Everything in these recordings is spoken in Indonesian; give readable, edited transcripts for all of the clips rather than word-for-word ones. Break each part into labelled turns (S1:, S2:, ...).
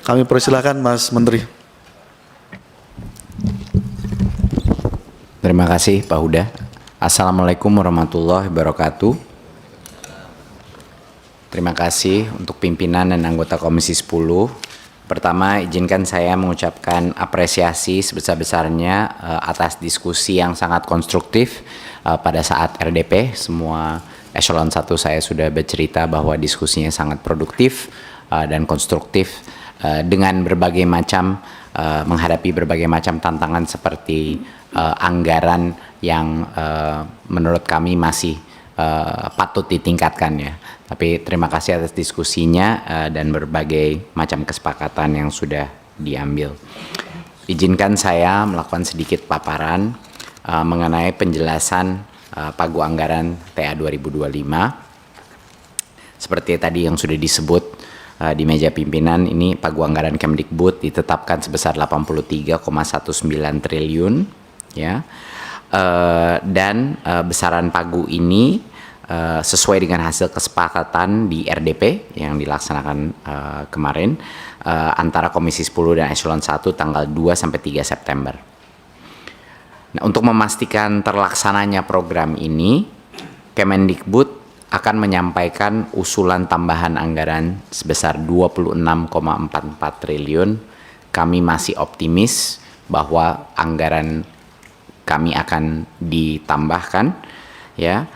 S1: Kami persilakan Mas Menteri.
S2: Terima kasih Pak Huda. Assalamualaikum warahmatullahi wabarakatuh. Terima kasih untuk pimpinan dan anggota Komisi 10. Pertama, izinkan saya mengucapkan apresiasi sebesar-besarnya atas diskusi yang sangat konstruktif pada saat RDP. Semua eselon 1 saya sudah bercerita bahwa diskusinya sangat produktif dan konstruktif dengan berbagai macam menghadapi berbagai macam tantangan seperti anggaran yang menurut kami masih patut ditingkatkan ya. Tapi terima kasih atas diskusinya dan berbagai macam kesepakatan yang sudah diambil. Izinkan saya melakukan sedikit paparan mengenai penjelasan pagu anggaran TA 2025. Seperti tadi yang sudah disebut di meja pimpinan, ini pagu anggaran Kemdikbud ditetapkan sebesar 83,19 triliun ya. Dan besaran pagu ini sesuai dengan hasil kesepakatan di RDP yang dilaksanakan kemarin antara Komisi 10 dan Eselon 1 tanggal 2 sampai 3 September. Nah, untuk memastikan terlaksananya program ini, Kemendikbud akan menyampaikan usulan tambahan anggaran sebesar 26,44 triliun. Kami masih optimis bahwa anggaran kami akan ditambahkan ya,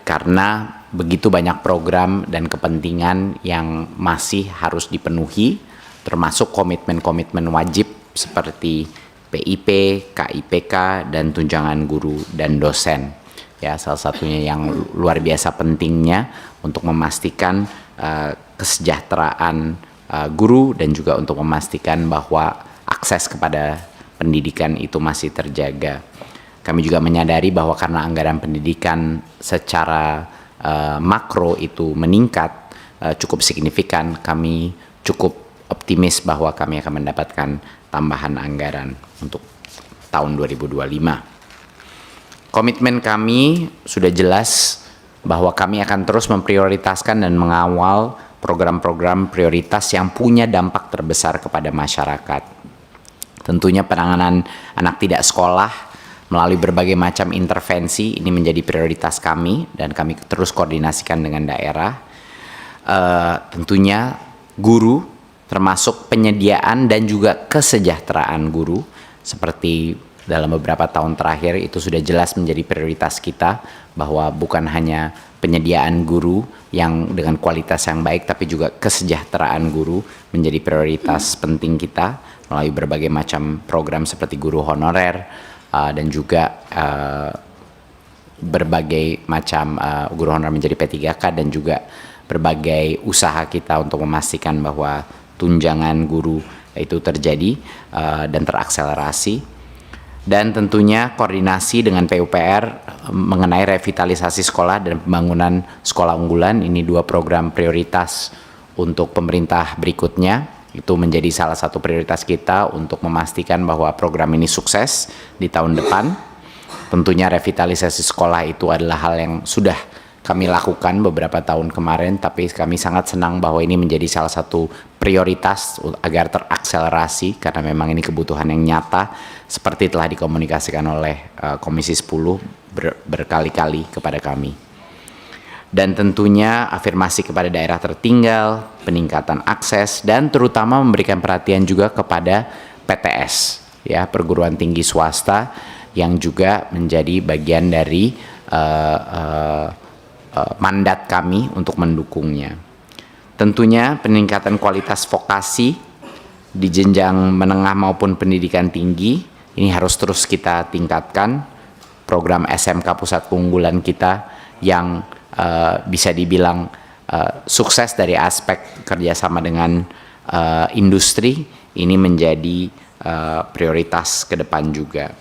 S2: karena begitu banyak program dan kepentingan yang masih harus dipenuhi, termasuk komitmen-komitmen wajib seperti PIP, KIPK, dan tunjangan guru dan dosen. Ya, salah satunya yang luar biasa pentingnya untuk memastikan kesejahteraan guru dan juga untuk memastikan bahwa akses kepada pendidikan itu masih terjaga. Kami juga menyadari bahwa karena anggaran pendidikan secara makro itu meningkat cukup signifikan, kami cukup optimis bahwa kami akan mendapatkan tambahan anggaran untuk tahun 2025. Komitmen kami sudah jelas bahwa kami akan terus memprioritaskan dan mengawal program-program prioritas yang punya dampak terbesar kepada masyarakat. Tentunya penanganan anak tidak sekolah melalui berbagai macam intervensi ini menjadi prioritas kami dan kami terus koordinasikan dengan daerah. Tentunya guru termasuk penyediaan dan juga kesejahteraan guru seperti dalam beberapa tahun terakhir itu sudah jelas menjadi prioritas kita bahwa bukan hanya penyediaan guru yang dengan kualitas yang baik tapi juga kesejahteraan guru menjadi prioritas penting kita melalui berbagai macam program seperti guru honorer dan juga berbagai macam guru honorer menjadi P3K dan juga berbagai usaha kita untuk memastikan bahwa tunjangan guru itu terjadi dan terakselerasi. Dan tentunya koordinasi dengan PUPR mengenai revitalisasi sekolah dan pembangunan sekolah unggulan. Ini dua program prioritas untuk pemerintah berikutnya. Itu menjadi salah satu prioritas kita untuk memastikan bahwa program ini sukses di tahun depan. Tentunya revitalisasi sekolah itu adalah hal yang sudah kami lakukan beberapa tahun kemarin, tapi kami sangat senang bahwa ini menjadi salah satu prioritas agar terakselerasi karena memang ini kebutuhan yang nyata seperti telah dikomunikasikan oleh Komisi 10 berkali-kali kepada kami. Dan tentunya afirmasi kepada daerah tertinggal, peningkatan akses, dan terutama memberikan perhatian juga kepada PTS, ya, perguruan tinggi swasta yang juga menjadi bagian dari mandat kami untuk mendukungnya. Tentunya peningkatan kualitas vokasi di jenjang menengah maupun pendidikan tinggi ini harus terus kita tingkatkan. Program SMK Pusat Keunggulan kita yang bisa dibilang sukses dari aspek kerjasama dengan industri ini menjadi prioritas ke depan juga.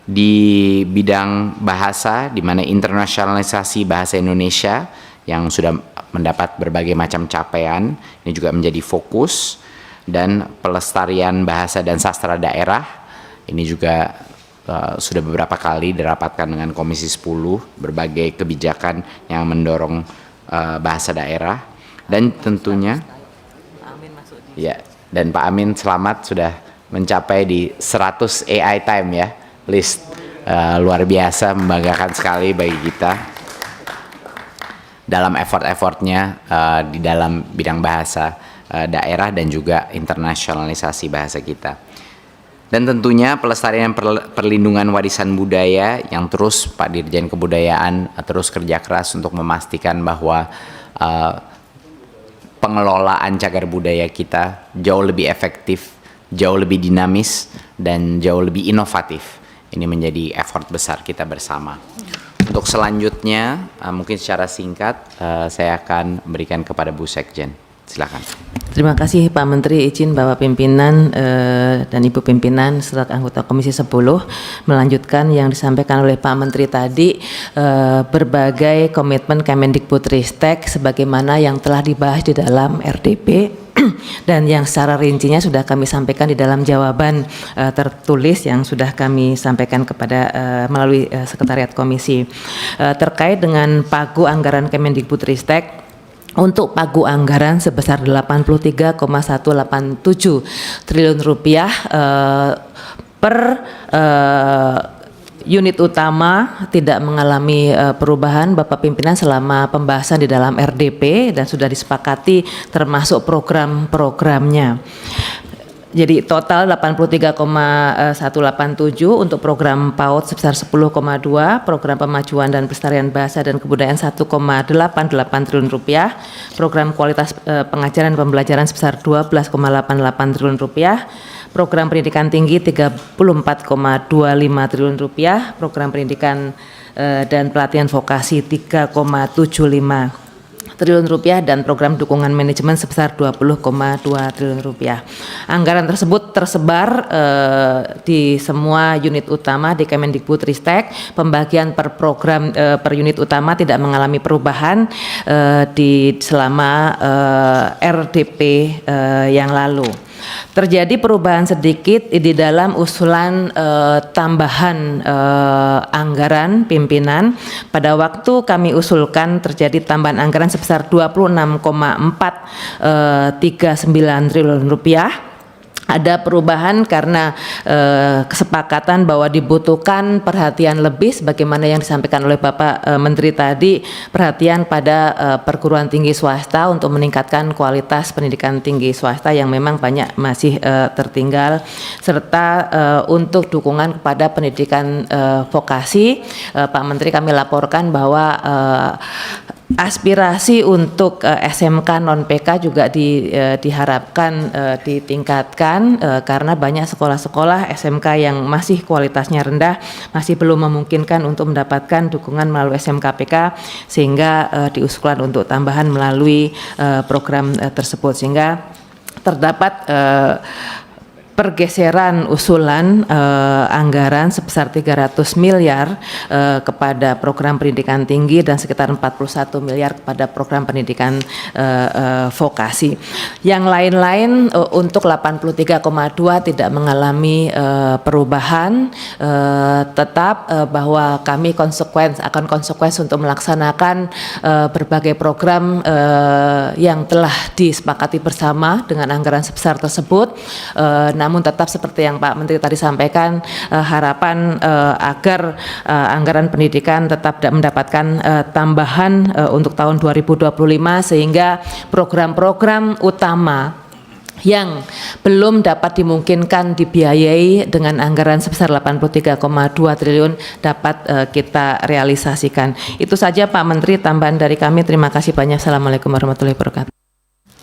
S2: Di bidang bahasa, di mana internasionalisasi bahasa Indonesia yang sudah mendapat berbagai macam capaian, ini juga menjadi fokus, dan pelestarian bahasa dan sastra daerah, ini juga sudah beberapa kali dirapatkan dengan Komisi 10, berbagai kebijakan yang mendorong bahasa daerah, dan tentunya Ya, dan Pak Amin selamat sudah mencapai di 100 AI time ya, list. Luar biasa, membanggakan sekali bagi kita dalam effort-effortnya di dalam bidang bahasa daerah dan juga internasionalisasi bahasa kita. Dan tentunya pelestarian perlindungan warisan budaya yang terus Pak Dirjen Kebudayaan terus kerja keras untuk memastikan bahwa pengelolaan cagar budaya kita jauh lebih efektif, jauh lebih dinamis, dan jauh lebih inovatif. Ini menjadi effort besar kita bersama. Untuk selanjutnya, mungkin secara singkat, saya akan berikan kepada Bu Sekjen. Silakan.
S1: Terima kasih Pak Menteri, izin Bapak Pimpinan dan Ibu Pimpinan serta anggota Komisi 10 melanjutkan yang disampaikan oleh Pak Menteri tadi, berbagai komitmen Kemendikbudristek sebagaimana yang telah dibahas di dalam RDP dan yang secara rincinya sudah kami sampaikan di dalam jawaban tertulis yang sudah kami sampaikan kepada melalui Sekretariat Komisi terkait dengan pagu anggaran Kemendikbudristek. Untuk pagu anggaran sebesar 83,187 triliun rupiah per unit utama tidak mengalami perubahan Bapak Pimpinan selama pembahasan di dalam RDP dan sudah disepakati termasuk program-programnya. Jadi total 83,187 untuk program PAUD sebesar 10,2, program pemajuan dan pelestarian bahasa dan kebudayaan 1,88 triliun rupiah, program kualitas pengajaran dan pembelajaran sebesar 12,88 triliun rupiah, program pendidikan tinggi 34,25 triliun rupiah, program pendidikan dan pelatihan vokasi 3,75 triliun rupiah dan program dukungan manajemen sebesar 20,2 triliun rupiah. Anggaran tersebut tersebar di semua unit utama di Kemendikbudristek. Pembagian per program per unit utama tidak mengalami perubahan di selama RDP yang lalu. Terjadi perubahan sedikit di dalam usulan tambahan anggaran pimpinan. Pada waktu kami usulkan terjadi tambahan anggaran sebesar 26,439 triliun rupiah. Ada perubahan karena kesepakatan bahwa dibutuhkan perhatian lebih sebagaimana yang disampaikan oleh Bapak Menteri tadi, perhatian pada perguruan tinggi swasta untuk meningkatkan kualitas pendidikan tinggi swasta yang memang banyak masih tertinggal, serta untuk dukungan kepada pendidikan vokasi. Pak Menteri kami laporkan bahwa aspirasi untuk SMK non PK juga diharapkan ditingkatkan karena banyak sekolah-sekolah SMK yang masih kualitasnya rendah masih belum memungkinkan untuk mendapatkan dukungan melalui SMK PK sehingga diusulkan untuk tambahan melalui program tersebut sehingga terdapat pergeseran usulan anggaran sebesar 300 miliar kepada program pendidikan tinggi dan sekitar 41 miliar kepada program pendidikan vokasi. Yang lain-lain untuk 83,2 tidak mengalami perubahan, tetap bahwa kami akan konsekuen untuk melaksanakan berbagai program yang telah disepakati bersama dengan anggaran sebesar tersebut. Namun tetap seperti yang Pak Menteri tadi sampaikan, harapan agar anggaran pendidikan tetap mendapatkan tambahan untuk tahun 2025 sehingga program-program utama yang belum dapat dimungkinkan dibiayai dengan anggaran sebesar 83,2 triliun dapat kita realisasikan. Itu saja Pak Menteri, tambahan dari kami. Terima kasih banyak. Assalamualaikum warahmatullahi wabarakatuh.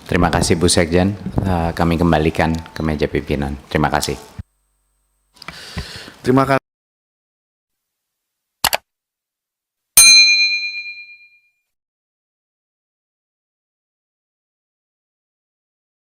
S2: Terima kasih Bu Sekjen, kami kembalikan ke meja pimpinan. Terima kasih.
S3: Terima kasih.